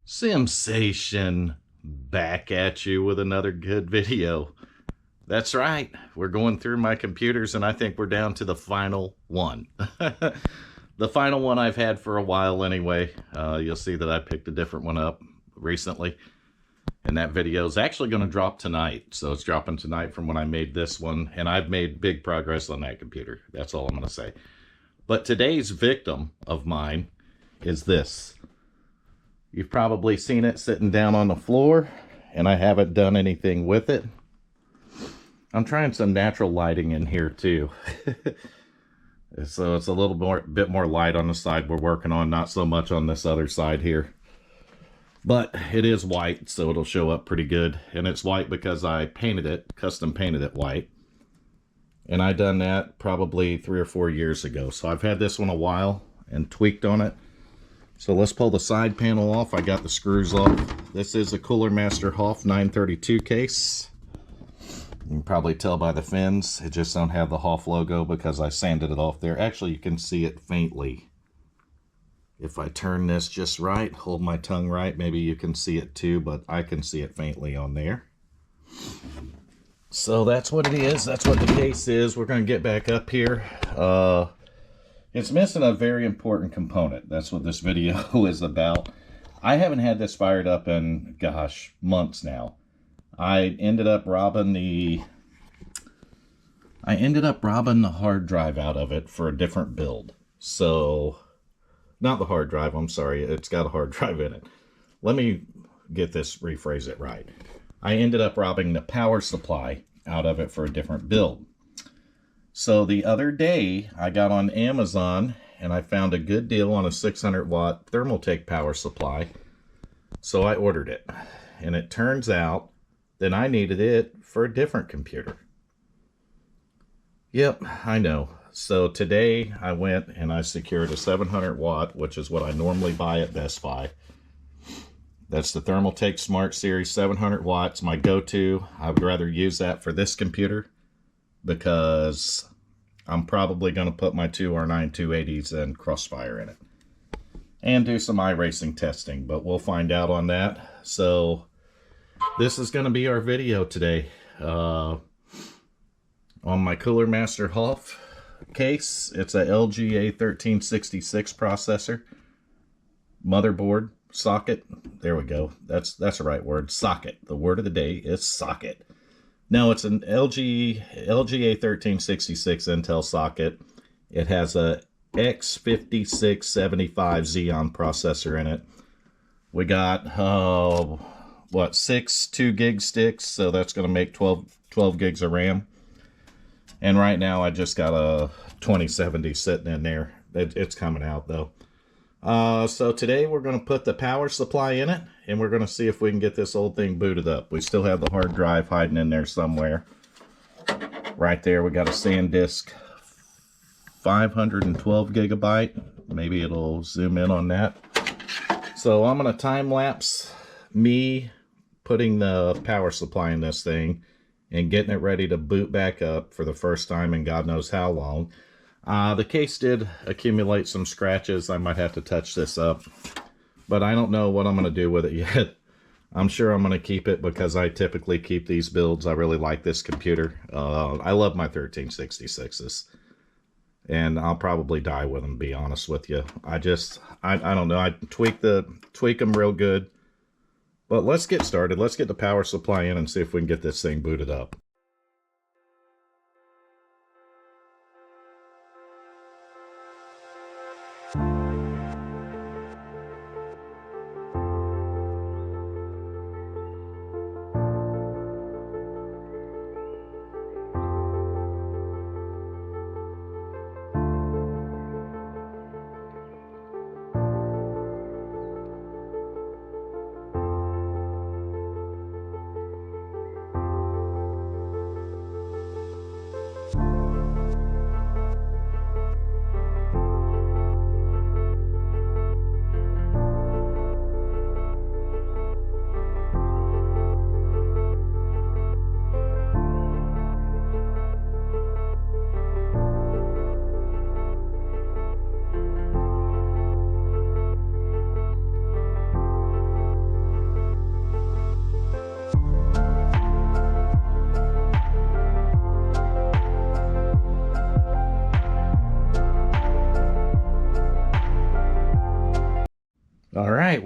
Sensation, back at you with another good video. That's right, we're going through my computers and I think we're down to the final one. The final one I've had for a while anyway. You'll see that I picked a different one up recently. And that video is actually going to drop tonight. So it's dropping tonight from when I made this one. And I've made big progress on that computer. That's all I'm going to say. But today's victim of mine is this. You've probably seen it sitting down on the floor, and I haven't done anything with it. I'm trying some natural lighting in here too. So it's a little bit more light on the side we're working on, not so much on this other side here. But it is white, so it'll show up pretty good. And it's white because I painted it, custom painted it white. And I done that probably 3 or 4 years ago. So I've had this one a while and tweaked on it. So let's pull the side panel off. I got the screws off. This is a Cooler Master HAF 932 case. You can probably tell by the fins. It just don't have the HAF logo because I sanded it off there. Actually, you can see it faintly. If I turn this just right, hold my tongue right, maybe you can see it too, but I can see it faintly on there. So that's what it is. That's what the case is. We're going to get back up here. It's missing a very important component. That's what this video is about. I haven't had this fired up in, gosh, months now. I ended up robbing the hard drive out of it for a different build. So, not the hard drive, I'm sorry. It's got a hard drive in it. Let me rephrase it right. I ended up robbing the power supply out of it for a different build. So the other day, I got on Amazon and I found a good deal on a 600 watt Thermaltake power supply. So I ordered it. And it turns out that I needed it for a different computer. Yep, I know. So today I went and I secured a 700 watt, which is what I normally buy at Best Buy. That's the Thermaltake Smart Series 700 watts, my go-to. I would rather use that for this computer, because I'm probably going to put my two R9 280s and Crossfire in it. And do some iRacing testing, but we'll find out on that. So this is going to be our video today. On my Cooler Master HAF case, it's a LG A1366 processor. Motherboard, socket. There we go. That's the right word. Socket. The word of the day is socket. No, it's an LG A1366 Intel socket. It has a X5675 Xeon processor in it. We got, what, 6 2-gig sticks, so that's going to make 12 gigs of RAM. And right now I just got a 2070 sitting in there. It's coming out, though. So today we're going to put the power supply in it, and we're going to see if we can get this old thing booted up. We still have the hard drive hiding in there somewhere. Right there, we got a SanDisk 512 gigabyte. Maybe it'll zoom in on that. So I'm going to time-lapse me putting the power supply in this thing and getting it ready to boot back up for the first time in God knows how long. The case did accumulate some scratches. I might have to touch this up, but I don't know what I'm going to do with it yet. I'm sure I'm going to keep it because I typically keep these builds. I really like this computer. I love my 1366s, and I'll probably die with them, to be honest with you. I don't know. I tweak them real good, but let's get started. Let's get the power supply in and see if we can get this thing booted up.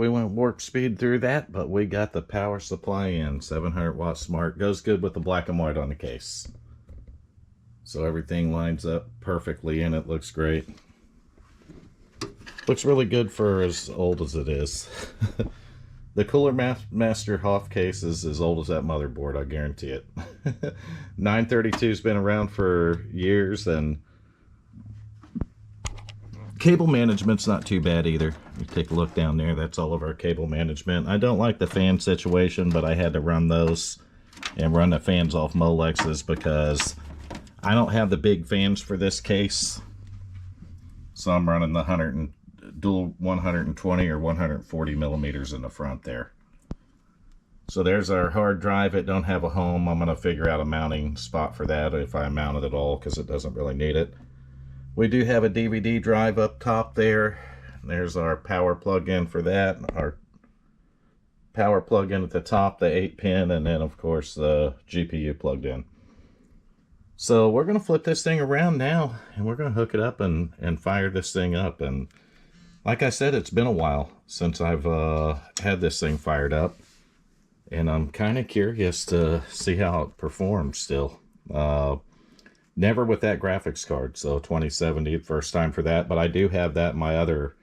we went warp speed through that, but we got the power supply in. 700 watt smart. Goes good with the black and white on the case. So everything lines up perfectly and it looks great. Looks really good for as old as it is. The Cooler Master HAF case is as old as that motherboard, I guarantee it. 932's been around for years, and cable management's not too bad either. You take a look down there, that's all of our cable management. I don't like the fan situation, but I had to run those and run the fans off Molexes because I don't have the big fans for this case. So I'm running the dual 120 or 140 millimeters in the front there. So there's our hard drive. It don't have a home. I'm going to figure out a mounting spot for that if I mount it at all, because it doesn't really need it. We do have a DVD drive up top there. There's our power plug-in for that. Our power plug-in at the top, the 8-pin, and then of course the GPU plugged in. So we're going to flip this thing around now, and we're going to hook it up and fire this thing up. And like I said, it's been a while since I've had this thing fired up, and I'm kind of curious to see how it performs still. Never with that graphics card, so 2070, first time for that, but I do have that in my other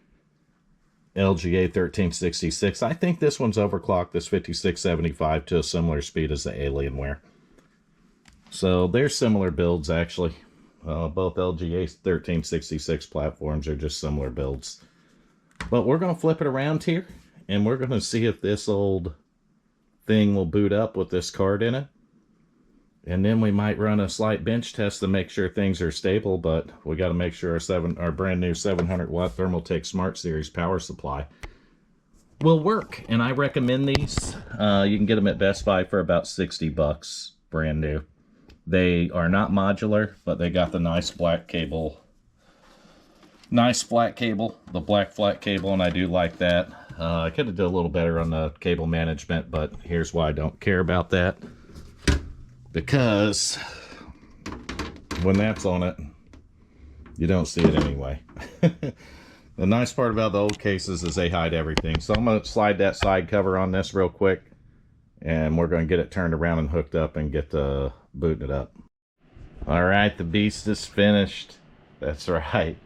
LGA 1366. I think this one's overclocked, this 5675, to a similar speed as the Alienware. So they're similar builds, actually. Both LGA 1366 platforms are just similar builds. But we're going to flip it around here, and we're going to see if this old thing will boot up with this card in it. And then we might run a slight bench test to make sure things are stable, but we got to make sure our brand new 700 watt Thermaltake Smart Series power supply will work. And I recommend these. You can get them at Best Buy for about $60, brand new. They are not modular, but they got the nice black cable. Nice flat cable, the black flat cable, and I do like that. I could have done a little better on the cable management, but here's why I don't care about that. Because when that's on it, you don't see it anyway. The nice part about the old cases is they hide everything. So I'm going to slide that side cover on this real quick, and we're going to get it turned around and hooked up and get booting it up. All right, the beast is finished. That's right.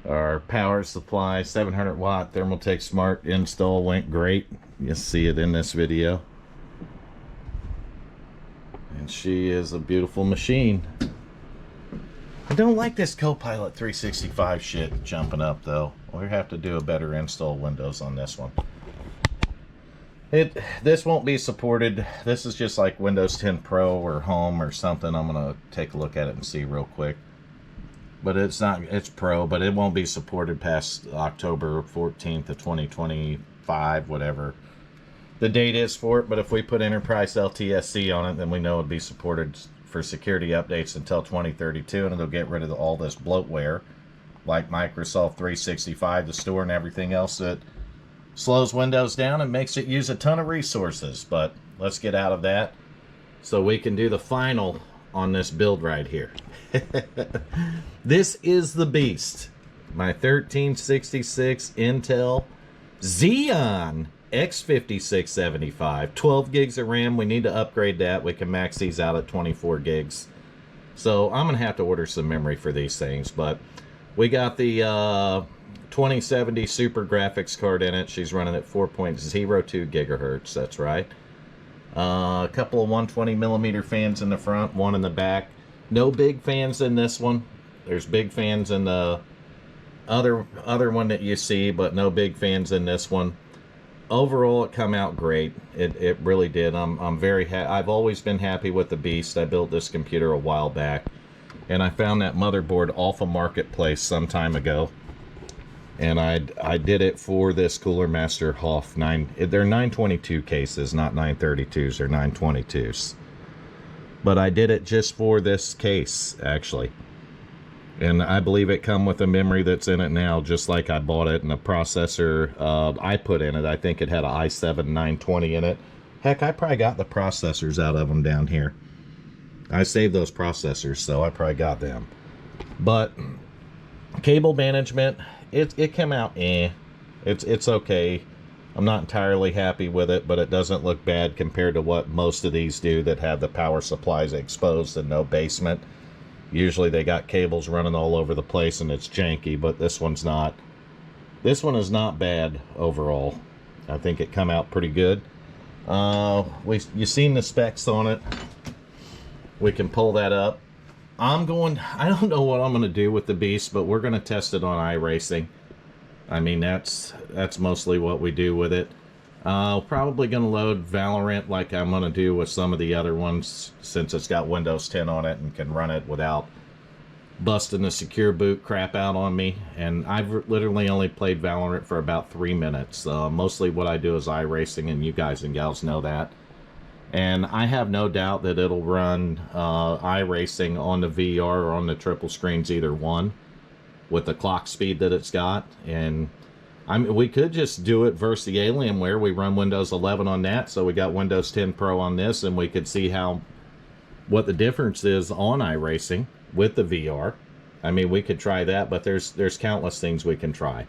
Our power supply, 700 watt Thermaltake Smart install went great. You'll see it in this video. And she is a beautiful machine. I don't like this Copilot 365 shit jumping up though. We'll have to do a better install Windows on this one. This won't be supported. This is just like Windows 10 Pro or Home or something. I'm gonna take a look at it and see real quick. But it's Pro, but it won't be supported past October 14th of 2025, whatever the date is for it. But if we put Enterprise LTSC on it, then we know it'll be supported for security updates until 2032, and it'll get rid of all this bloatware like Microsoft 365, the store, and everything else that slows Windows down and makes it use a ton of resources. But let's get out of that so we can do the final on this build right here. This is the beast, my 1366 Intel Xeon X5675, 12 gigs of RAM. We need to upgrade that. We can max these out at 24 gigs. So I'm gonna have to order some memory for these things, but we got the 2070 Super graphics card in it. She's running at 4.02 gigahertz. That's right. A couple of 120 millimeter fans in the front, one in the back. No big fans in this one. There's big fans in the other one that you see, but no big fans in this one. Overall, it come out great. It really did. I'm very happy. I've always been happy with the beast. I built this computer a while back, and I found that motherboard off a marketplace some time ago. And I did it for this Cooler Master HAF 9. They're 922 cases, not 932s or 922s. But I did it just for this case, actually. And I believe it come with a memory that's in it now, just like I bought it, and a processor I put in it. I think it had an i7 920 in it. Heck, I probably got the processors out of them down here. I saved those processors, so I probably got them. But cable management, it came out It's okay. I'm not entirely happy with it, but it doesn't look bad compared to what most of these do that have the power supplies exposed and no basement. Usually they got cables running all over the place and it's janky, but this one's not. This one is not bad overall. I think it come out pretty good. You seen the specs on it. We can pull that up. I don't know what I'm going to do with the beast, but we're going to test it on iRacing. I mean, that's mostly what we do with it. Probably going to load Valorant like I'm going to do with some of the other ones, since it's got Windows 10 on it and can run it without busting the secure boot crap out on me. And I've literally only played Valorant for about 3 minutes. Mostly what I do is iRacing, and you guys and gals know that. And I have no doubt that it'll run iRacing on the VR or on the triple screens, either one, with the clock speed that it's got. And we could just do it versus the Alienware. We run Windows 11 on that, so we got Windows 10 Pro on this, and we could see what the difference is on iRacing with the VR. I mean, we could try that, but there's countless things we can try.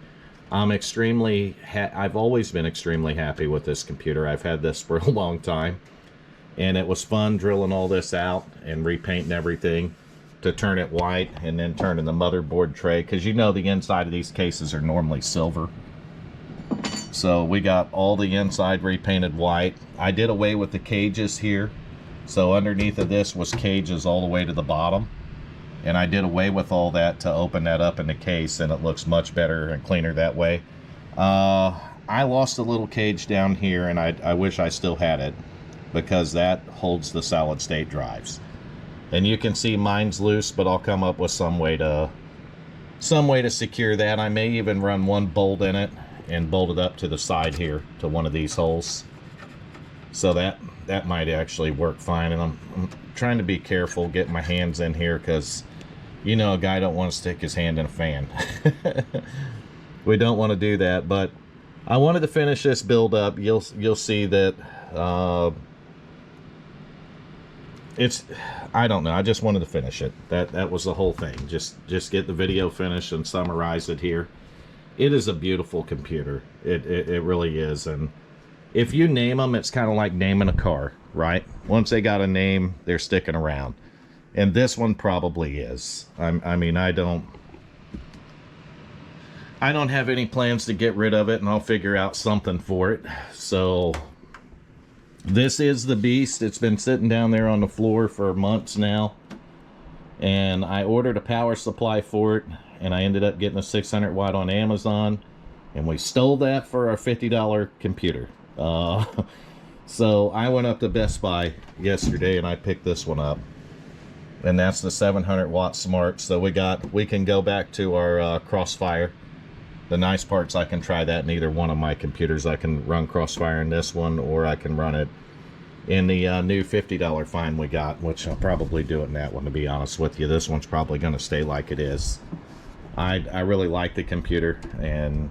I've always been extremely happy with this computer. I've had this for a long time, and it was fun drilling all this out and repainting everything to turn it white, and then turning the motherboard tray, because you know the inside of these cases are normally silver. So we got all the inside repainted white. I did away with the cages here, so underneath of this was cages all the way to the bottom, and I did away with all that to open that up in the case, and it looks much better and cleaner that way. I lost a little cage down here, and I wish I still had it, because that holds the solid state drives. And you can see mine's loose, but I'll come up with some way to secure that. I may even run one bolt in it and bolt it up to the side here to one of these holes. So that might actually work fine. And I'm trying to be careful getting my hands in here, because you know a guy don't want to stick his hand in a fan. We don't want to do that, but I wanted to finish this build up. You'll see that I don't know, I just wanted to finish it. That was the whole thing. Just get the video finished and summarize it here. It is a beautiful computer. It really is. And if you name them, it's kind of like naming a car, right? Once they got a name, they're sticking around. And this one probably is. I mean, I don't have any plans to get rid of it, and I'll figure out something for it. So this is the beast. It's been sitting down there on the floor for months now, and I ordered a power supply for it, and I ended up getting a 600 watt on Amazon, and we stole that for our $50 computer. So I went up to Best Buy yesterday and I picked this one up, and that's the 700 watt smart. So we can go back to our Crossfire. The nice part's I can try that in either one of my computers. I can run Crossfire in this one, or I can run it in the new $50 find we got, which I'll probably do it in that one, to be honest with you. This one's probably going to stay like it is. I really like the computer, and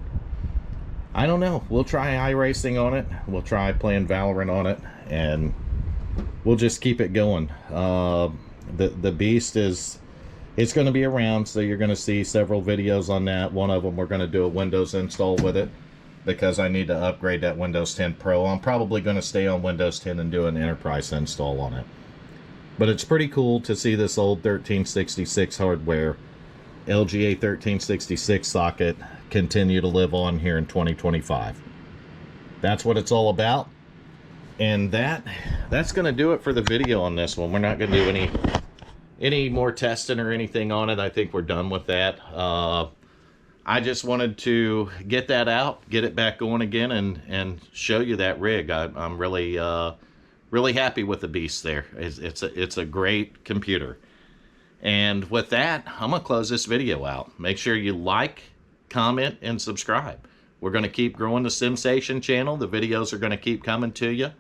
I don't know. We'll try iRacing on it. We'll try playing Valorant on it, and we'll just keep it going. The beast it's going to be around, so you're going to see several videos on that. One of them, we're going to do a Windows install with it, because I need to upgrade that Windows 10 Pro. I'm probably going to stay on Windows 10 and do an enterprise install on it. But it's pretty cool to see this old 1366 hardware, LGA 1366 socket, continue to live on here in 2025. That's what it's all about. And that's going to do it for the video on this one. We're not going to do any more testing or anything on it. I think we're done with that. I just wanted to get that out, get it back going again, and show you that rig. I'm really really happy with the beast there. It's a great computer. And with that, I'm gonna close this video out. Make sure you like, comment, and subscribe. We're gonna keep growing the SimStation channel. The videos are gonna keep coming to you.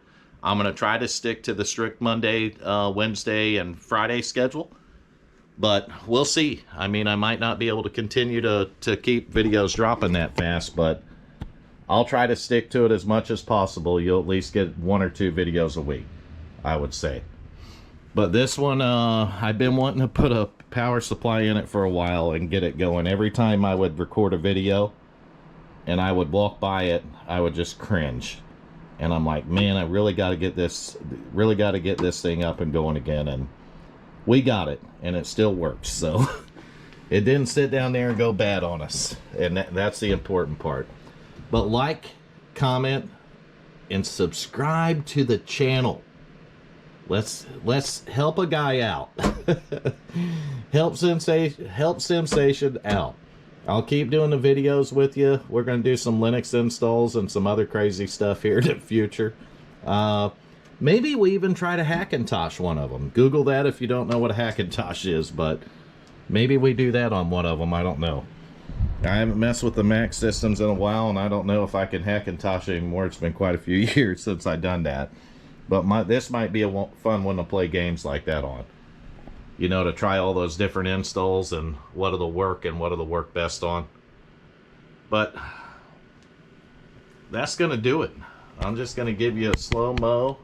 I'm going to try to stick to the strict Monday, Wednesday, and Friday schedule. But we'll see. I mean, I might not be able to continue to keep videos dropping that fast, but I'll try to stick to it as much as possible. You'll at least get 1 or 2 videos a week, I would say. But this one, I've been wanting to put a power supply in it for a while and get it going. Every time I would record a video, and I would walk by it, I would just cringe. And I'm like, man, I really got to get this thing up and going again. And we got it, and it still works. So it didn't sit down there and go bad on us, and that's the important part. But like, comment, and subscribe to the channel. Let's help a guy out. help Sensation out. I'll keep doing the videos with you. We're going to do some Linux installs and some other crazy stuff here in the future. Maybe we even try to Hackintosh one of them. Google that if you don't know what a Hackintosh is, but maybe we do that on one of them. I don't know. I haven't messed with the Mac systems in a while, and I don't know if I can Hackintosh anymore. It's been quite a few years since I've done that. But this might be a fun one to play games like that on. You know, to try all those different installs and what'll work and what'll work best on. But that's going to do it. I'm just going to give you a slow-mo